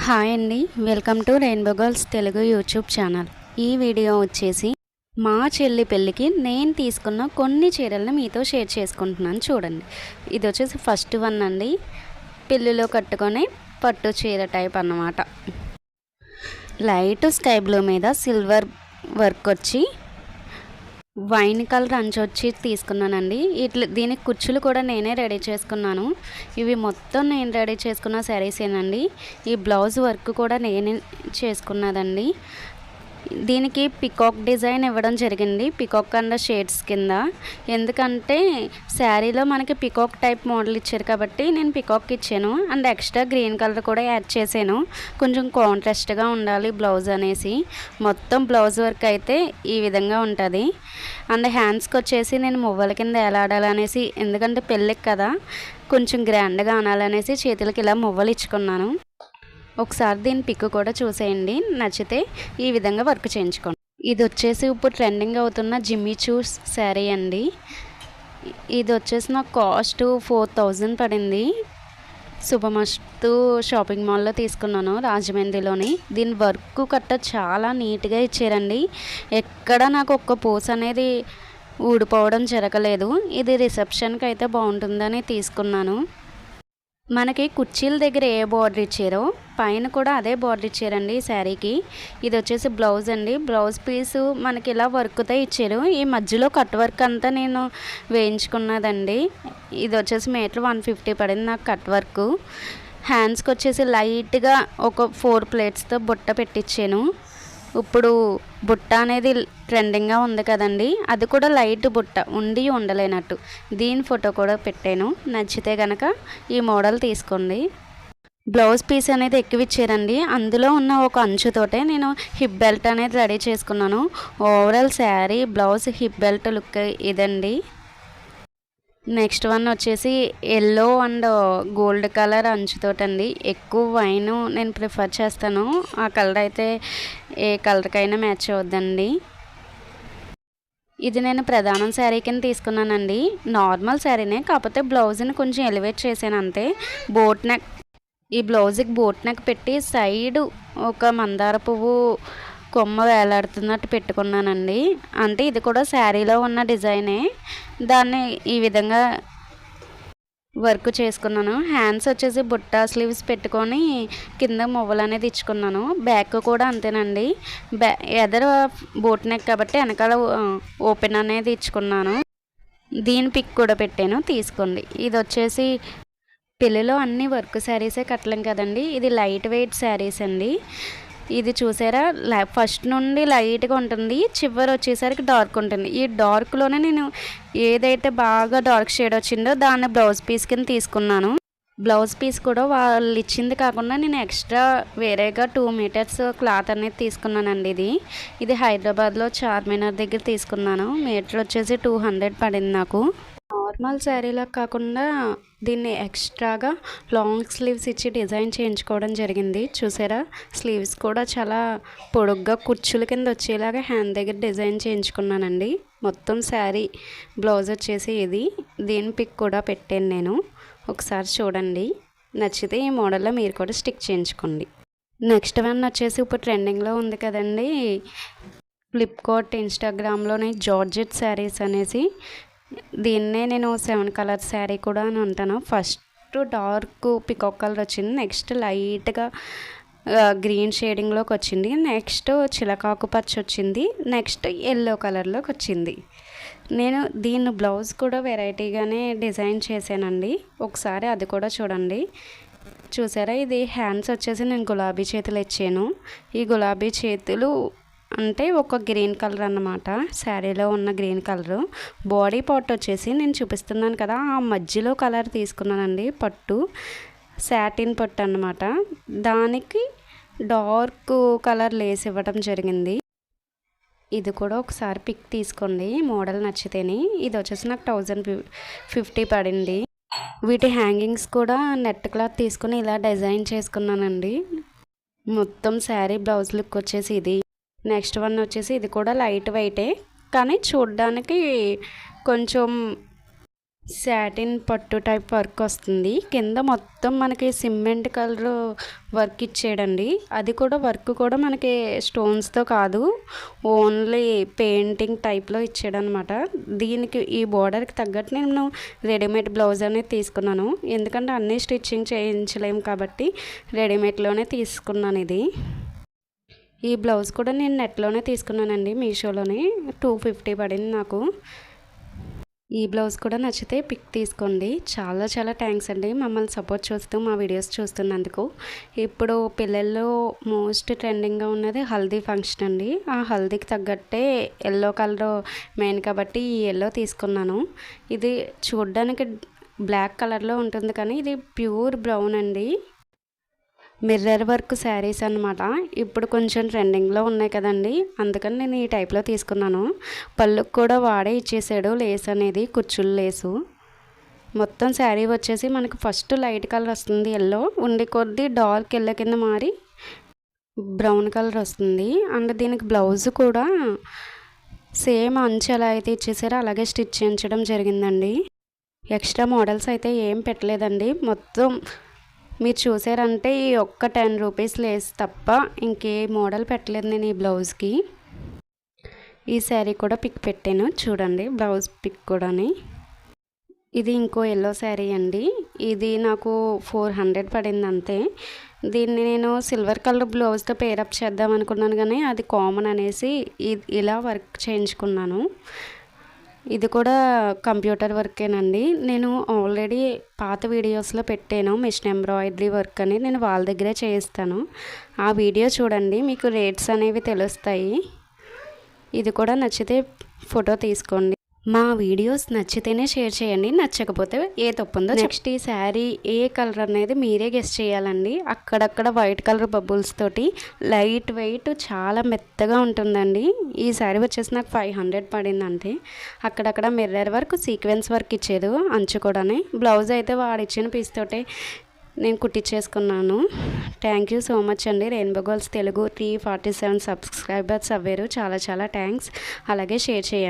Hi అండి, welcome to rainbow girls Telugu YouTube channel. ఈ video వచ్చేసి మా చెల్లి పెళ్ళికి నేను తీసుకున్న కొన్ని చీరలను మీతో షేర్ చేసుకుంటున్నాను. చూడండి, ఇది వచ్చేసి ఫస్ట్ వన్ అండి. పెళ్ళిలో కట్టుకొని పట్టు చీర టైప్ అన్నమాట. లైట్ స్కై బ్లూ మీద సిల్వర్ వర్క్ వచ్చి వైన్ కలర్ అంచు వచ్చి తీసుకున్నానండి. దీనికి కుచ్చులు కూడా నేనే రెడీ చేసుకున్నాను. ఇవి మొత్తం నేను రెడీ చేసుకున్న శారీసేనండి. ఈ బ్లౌజ్ వర్క్ కూడా నేనే చేసుకున్నదండి. దీనికి పికాక్ డిజైన్ ఇవ్వడం జరిగింది, పికాక్ అండ్ షేడ్స్ కింద. ఎందుకంటే శారీలో మనకి పికాక్ టైప్ మోడల్ ఇచ్చారు కాబట్టి నేను పికాక్ ఇచ్చాను. అండ్ ఎక్స్ట్రా గ్రీన్ కలర్ కూడా యాడ్ చేశాను, కొంచెం కాంట్రాస్ట్గా ఉండాలి బ్లౌజ్ అనేసి. మొత్తం బ్లౌజ్ వర్క్ అయితే ఈ విధంగా ఉంటుంది. అండ్ హ్యాండ్స్కి వచ్చేసి నేను మువ్వల కింద ఎలాడాలనేసి, ఎందుకంటే పెళ్ళికి కదా కొంచెం గ్రాండ్గా అనాలనేసి చేతులకి ఇలా మువ్వలు ఇచ్చుకున్నాను. ఒకసారి దీని పిక్ కూడా చూసేయండి, నచ్చితే ఈ విధంగా వర్క్ చేయించుకోండి. ఇది వచ్చేసి ఇప్పుడు ట్రెండింగ్ అవుతున్న జిమ్మీ చూస్ శారీ అండి. ఇది వచ్చేసి నాకు కాస్ట్ 4000 పడింది. శుభమస్తు షాపింగ్ మాల్లో తీసుకున్నాను, రాజమండ్రిలోని. దీని వర్క్ కట్ట చాలా నీట్గా ఇచ్చారండి. ఎక్కడ నాకు ఒక్క పూస అనేది ఊడిపోవడం జరగలేదు. ఇది రిసెప్షన్కి అయితే బాగుంటుందని తీసుకున్నాను. మనకి కుర్చీల దగ్గర ఏ బార్డర్ ఇచ్చారో పైన కూడా అదే బార్డర్ ఇచ్చారండి ఈ శారీకి. ఇది వచ్చేసి బ్లౌజ్ అండి. బ్లౌజ్ పీసు మనకి ఇలా వర్క్తో ఇచ్చారు. ఈ మధ్యలో కట్ వర్క్ అంతా నేను వేయించుకున్నదండి. ఇది వచ్చేసి మీటర్ 150 పడింది నాకు కట్ వర్క్. హ్యాండ్స్కి వచ్చేసి లైట్గా ఒక 4 ప్లేట్స్తో బుట్ట పెట్టించాను. ఇప్పుడు బుట్ట అనేది ట్రెండింగ్గా ఉంది కదండి, అది కూడా లైట్ బుట్ట ఉండి ఉండలేనట్టు. దీని ఫోటో కూడా పెట్టాను, నచ్చితే కనుక ఈ మోడల్ తీసుకోండి. బ్లౌజ్ పీస్ అనేది ఎక్కువ ఇచ్చారండి. అందులో ఉన్న ఒక అంచుతోటే నేను హిప్ బెల్ట్ అనేది రెడీ చేసుకున్నాను. Overall sari blouse hip belt look ఇదండి. నెక్స్ట్ వన్ వచ్చేసి ఎల్లో అండ్ గోల్డ్ కలర్ అంచుతోటండి. ఎక్కువ వైన్ నేను ప్రిఫర్ చేస్తాను, ఆ కలర్ అయితే ఏ కలర్కైనా మ్యాచ్ అవుద్దండి. ఇది నేను ప్రధానం శారీ కింద తీసుకున్నానండి. నార్మల్ శారీనే, కాకపోతే బ్లౌజ్ని కొంచెం ఎలివేట్ చేశాను అంతే. బోట్ నెక్, ఈ బ్లౌజ్కి బోట్ నెక్ పెట్టి సైడ్ ఒక మందార పువ్వు కొమ్మ వేలాడుతున్నట్టు పెట్టుకున్నానండి. అంటే ఇది కూడా శారీలో ఉన్న డిజైనే, దాన్ని ఈ విధంగా వర్క్ చేసుకున్నాను. హ్యాండ్స్ వచ్చేసి బుట్ట స్లీవ్స్ పెట్టుకొని కింద మువ్వలు అనేది ఇచ్చుకున్నాను. బ్యాక్ కూడా అంతేనండి. ఎదర బోట్ నెక్ కాబట్టి వెనకాల ఓపెన్ అనేది ఇచ్చుకున్నాను. దీని పిక్ కూడా పెట్టాను, తీసుకోండి. ఇది వచ్చేసి పెళ్ళిలో అన్ని వర్క్ శారీసే కట్టలేం కదండి, ఇది లైట్ వెయిట్ శారీస్ అండి. ఇది చూసారా, ఫస్ట్ నుండి లైట్గా ఉంటుంది, చివరి వచ్చేసరికి డార్క్ ఉంటుంది. ఈ డార్క్లోనే నేను ఏదైతే బాగా డార్క్ షేడ్ వచ్చిందో దాన్ని బ్లౌజ్ పీస్ కింద తీసుకున్నాను. బ్లౌజ్ పీస్ కూడా వాళ్ళు ఇచ్చింది కాకుండా నేను ఎక్స్ట్రా వేరేగా 2 మీటర్స్ క్లాత్ అనేది తీసుకున్నానండి. ఇది హైదరాబాద్లో చార్మినార్ దగ్గర తీసుకున్నాను. మీటర్ వచ్చేసి 200 పడింది నాకు. నార్మల్ శారీలా కాకుండా దీన్ని ఎక్స్ట్రాగా లాంగ్ స్లీవ్స్ ఇచ్చి డిజైన్ చేయించుకోవడం జరిగింది. చూసారా, స్లీవ్స్ కూడా చాలా పొడుగ్గా కుర్చీల కింద వచ్చేలాగా హ్యాండ్ దగ్గర డిజైన్ చేయించుకున్నానండి. మొత్తం శారీ బ్లౌజ్ వచ్చేసి ఇది. దీని పిక్ కూడా పెట్టాను నేను, ఒకసారి చూడండి. నచ్చితే ఈ మోడల్లో మీరు కూడా స్టిక్ చేయించుకోండి. నెక్స్ట్ వన్ వచ్చేసి ఇప్పుడు ట్రెండింగ్లో ఉంది కదండి, ఫ్లిప్కార్ట్ ఇన్స్టాగ్రామ్లోని జార్జెట్ శారీస్ అనేసి. దీన్నే నేను 7 కలర్ శారీ కూడా అని ఉంటాను. ఫస్ట్ డార్క్ పికాక్ కలర్ వచ్చింది, నెక్స్ట్ లైట్గా గ్రీన్ షేడింగ్లోకి వచ్చింది, నెక్స్ట్ చిలకాకు పచ్చ వచ్చింది, నెక్స్ట్ ఎల్లో కలర్లోకి వచ్చింది. నేను దీని బ్లౌజ్ కూడా వెరైటీగానే డిజైన్ చేశానండి, ఒకసారి అది కూడా చూడండి. చూసారా, ఇది హ్యాండ్స్ వచ్చేసి నేను గులాబీ చేతులు ఇచ్చాను. ఈ గులాబీ చేతులు అంటే ఒక గ్రీన్ కలర్ అన్నమాట, శారీలో ఉన్న గ్రీన్ కలరు. బాడీ పార్ట్ వచ్చేసి నేను చూపిస్తున్నాను కదా, ఆ మధ్యలో కలర్ తీసుకున్నానండి, పట్టు సాటిన్ పట్టు అన్నమాట. దానికి డార్క్ కలర్ లేస్ ఇవ్వడం జరిగింది. ఇది కూడా ఒకసారి పిక్ తీసుకోండి, మోడల్ నచ్చితేనే. ఇది వచ్చేసి నాకు 1050 పడింది. వీటి హ్యాంగింగ్స్ కూడా నెట్ క్లాత్ తీసుకుని ఇలా డిజైన్ చేసుకున్నానండి. మొత్తం శారీ బ్లౌజ్ లుక్ వచ్చేసి ఇది. నెక్స్ట్ వన్ వచ్చేసి ఇది కూడా లైట్ వెయిటే, కానీ చూడ్డానికి కొంచెం సాటిన్ పట్టు టైప్ వర్క్ వస్తుంది. కింద మొత్తం మనకి సిమెంట్ కలర్ వర్క్ ఇచ్చాడండి. అది కూడా వర్క్ కూడా మనకి స్టోన్స్తో కాదు, ఓన్లీ పెయింటింగ్ టైప్లో ఇచ్చాడనమాట. దీనికి ఈ బోర్డర్కి తగ్గట్టు నేను రెడీమేడ్ బ్లౌజ్ అనేది తీసుకున్నాను. ఎందుకంటే అన్నీ స్టిచ్చింగ్ చేయించలేము కాబట్టి రెడీమేడ్లోనే తీసుకున్నాను ఇది. ఈ బ్లౌజ్ కూడా నేను నెట్లోనే తీసుకున్నానండి, మీషోలోనే. 250 పడింది నాకు. ఈ బ్లౌజ్ కూడా నచ్చితే పిక్ తీసుకోండి. చాలా చాలా థ్యాంక్స్ అండి మమ్మల్ని సపోర్ట్ చేస్తూ మా వీడియోస్ చూస్తున్నందుకు. ఇప్పుడు పిల్లల్లో మోస్ట్ ట్రెండింగ్గా ఉన్నది హల్దీ ఫంక్షన్ అండి. ఆ హల్దీకి తగ్గట్టే ఎల్లో కలర్ మెయిన్ కాబట్టి ఈ ఎల్లో తీసుకున్నాను. ఇది చూడ్డానికి బ్లాక్ కలర్లో ఉంటుంది కానీ ఇది ప్యూర్ బ్రౌన్ అండి. మిర్రర్ వర్క్ శారీస్ అనమాట. ఇప్పుడు కొంచెం ట్రెండింగ్లో ఉన్నాయి కదండి, అందుకని నేను ఈ టైప్లో తీసుకున్నాను. పళ్ళుకు కూడా వాడే ఇచ్చేసాడు లేస్ అనేది, కుచ్చులు లేసు. మొత్తం శారీ వచ్చేసి మనకు ఫస్ట్ లైట్ కలర్ వస్తుంది ఎల్లో, ఉండి కొద్దీ డార్క్ ఎల్లో కింద మారి బ్రౌన్ కలర్ వస్తుంది. అండ్ దీనికి బ్లౌజ్ కూడా సేమ్ అంచు ఎలా అయితే ఇచ్చేసారో అలాగే స్టిచ్ చేయించడం జరిగిందండి. ఎక్స్ట్రా మోడల్స్ అయితే ఏం పెట్టలేదండి. మొత్తం మీరు చూసారంటే ఈ ఒక్క 10 రూపీస్ లేస్ తప్ప ఇంకే మోడల్ పెట్టలేదు నేను ఈ బ్లౌజ్కి. ఈ శారీ కూడా పిక్ పెట్టాను చూడండి, బ్లౌజ్ పిక్ కూడాని. ఇది ఇంకో ఎల్లో శారీ అండి. ఇది నాకు 400 పడింది అంతే. దీన్ని నేను సిల్వర్ కలర్ బ్లౌజ్తో పేరప్ చేద్దాం అనుకున్నాను కానీ అది కామన్ అనేసి ఇలా వర్క్ చేయించుకున్నాను. ఇది కూడా కంప్యూటర్ వర్కేనండి. నేను ఆల్రెడీ పాత వీడియోస్లో పెట్టాను మిషన్ ఎంబ్రాయిడరీ వర్క్ అని, నేను వాళ్ళ దగ్గరే చేయిస్తాను. ఆ వీడియో చూడండి, మీకు రేట్స్ అనేవి తెలుస్తాయి. ఇది కూడా నచ్చితే ఫోటో తీసుకోండి. మా వీడియోస్ నచ్చితేనే షేర్ చేయండి, నచ్చకపోతే ఏ తప్పుందో. నెక్స్ట్ ఈ శారీ ఏ కలర్ అనేది మీరే గెస్ చేయాలండి. అక్కడక్కడ వైట్ కలర్ బబుల్స్ తోటి లైట్ వెయిట్ చాలా మెత్తగా ఉంటుందండి. ఈ శారీ వచ్చేసి నాకు 500 పడింది అంతే. అక్కడక్కడ మిర్రర్ వర్క్, సీక్వెన్స్ వర్క్ ఇచ్చేది అంచుకోవడానికి. బ్లౌజ్ అయితే వాడిచ్చిన పీస్ తోటే నేను కుట్టించేసుకున్నాను. థ్యాంక్ యూ సో మచ్ అండి. Rainbow girls Telugu 347 subscribers Avvaru, చాలా చాలా థ్యాంక్స్. అలాగే షేర్ చేయండి.